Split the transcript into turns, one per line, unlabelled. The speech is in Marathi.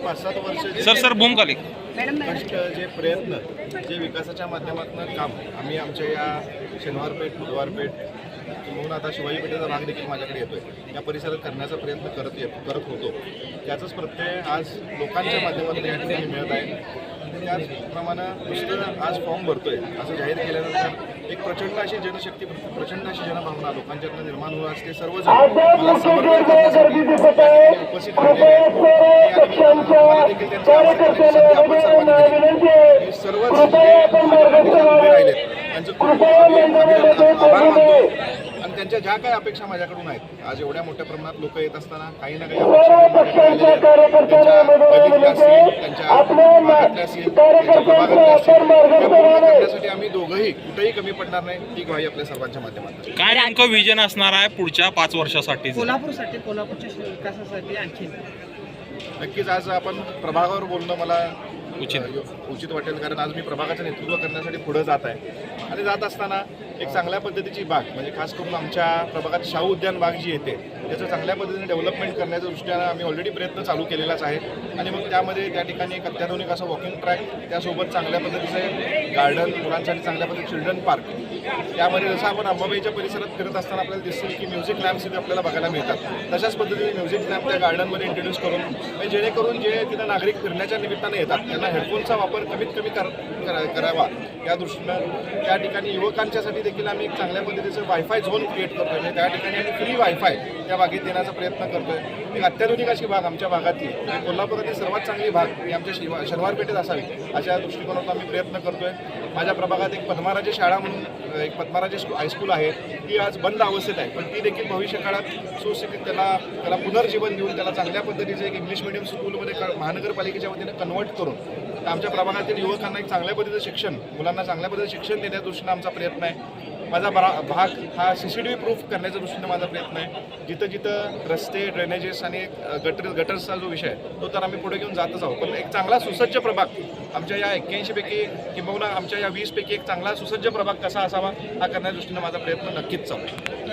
5-7 वर्ष
सर भूमकाली
कष्ट जे प्रयत्न जे विकासाच्या माध्यमातून काम आम्ही आमच्या या शनिवारपेठ बुधवारपेठ म्हणून आता शिवाजी पेठेचा भाग देखील माझ्याकडे येतोय या परिसरात करण्याचा प्रयत्न करत होतो त्याचाच प्रत्यय आज लोकांच्या माध्यमातून या ठिकाणी मिळत आहे. त्याचप्रमाणे नुसतं आज फॉर्म भरतोय असं जाहीर केल्यानंतर एक प्रचंड अशी जनशक्ती प्रचंड अशी जनभावना लोकांच्यातनं निर्माण होत असते. सर्वजण मला समर्थन करण्यासाठी उपस्थित राहिलेले आहेत. मला देखील त्यांची आवश्यकता संधी आपण सर्वांनी दिली. सर्वच जे उभे राहिलेत त्यांचं खूप आभार मानतो आणि त्यांच्या ज्या काही अपेक्षा माझ्याकडून आहेत आज एवढ्या मोठ्या प्रमाणात लोक येत असताना काही ना काही अपेक्षा त्यांच्या गल्लीतल्या असतील त्यांच्या भागातल्या असतील त्यांच्या प्रभागातल्या असतील त्या पूर्ण करण्यासाठी आम्ही दोघंही कुठेही कमी पडणार नाही ही ग्वाही आपल्या सर्वांच्या माध्यमातून.
काय नेमकं विजन असणार आहे पुढच्या 5 वर्षासाठी
कोल्हापूरसाठी कोल्हापूरच्या विकासासाठी आणखी
नक्कीच आज आपण प्रभागावर बोलणं मला उचित वाटेल कारण आज मी प्रभागाचं नेतृत्व करण्यासाठी पुढे जात आहे आणि जात असताना एक चांगल्या पद्धतीची बाग म्हणजे खास करून आमच्या प्रभागात शाहू उद्यान बाग जी येते त्याचं चांगल्या पद्धतीने डेव्हलपमेंट करण्याच्या दृष्टीनं आम्ही ऑलरेडी प्रयत्न चालू केलेलाच आहे आणि मग त्यामध्ये त्या ठिकाणी एक अत्याधुनिक असं वॉकिंग ट्रॅक त्यासोबत चांगल्या पद्धतीचं गार्डन मुलांसाठी चांगल्या पद्धतीचे चिल्ड्रन पार्क त्यामध्ये जसं आपण अंबाबाईच्या परिसरात फिरत असताना आपल्याला दिसेल की म्युझिक लॅम्प्स इथे आपल्याला बघायला मिळतात तशाच पद्धतीने म्युझिक लॅम्प त्या गार्डनमध्ये इंट्रोड्यूस करून म्हणजे जेणेकरून जे तिथं नागरिक फिरण्याच्या निमित्ताने येतात त्यांना हेडफोनचा वापर कमीत कमी करावा या दृष्टीनं त्या ठिकाणी युवकांच्यासाठी देखील आम्ही एक चांगल्या पद्धतीचं वायफाय झोन क्रिएट करतो म्हणजे त्या ठिकाणी आम्ही फ्री वायफाय त्या बागेत देण्याचा प्रयत्न करतोय. एक अत्याधुनिक अशी बाग आमच्या भागातली कोल्हापुरातील सर्वात चांगली बाग ही आमच्या शनिवार पेठेत असावी अशा दृष्टिकोनातून आम्ही प्रयत्न करतोय. माझ्या प्रभागात एक पद्माराजे शाळा म्हणून एक पद्माराजे हायस्कूल आहे ती आज बंद अवस्थेत आहे पण ती देखील भविष्य काळात सुस्थितीत त्याला पुनर्जीवन देऊन त्याला चांगल्या पद्धतीचे एक इंग्लिश मिडियम स्कूलमध्ये महानगरपालिकेच्या वतीने कन्वर्ट करून आमच्या प्रभागातील युवकांना एक चांगल्या पद्धतीचं शिक्षण मुलांना चांगल्या पद्धतीचं शिक्षण देण्याच्या दृष्टीनं आमचा प्रयत्न आहे. माझा भाग हा CCTV प्रूफ करण्याच्या दृष्टीनं माझा प्रयत्न आहे. जिथं जिथं रस्ते ड्रेनेजेस आणि गटर्सचा जो विषय आहे तो तर आम्ही पुढे घेऊन जातच आहोत पण एक चांगला सुसज्ज प्रभाग आमच्या या 81 पैकी किंबहुना आमच्या या 20 पैकी एक चांगला सुसज्ज प्रभाग कसा असावा हा करण्याच्या दृष्टीनं माझा प्रयत्न नक्कीच चालू आहे.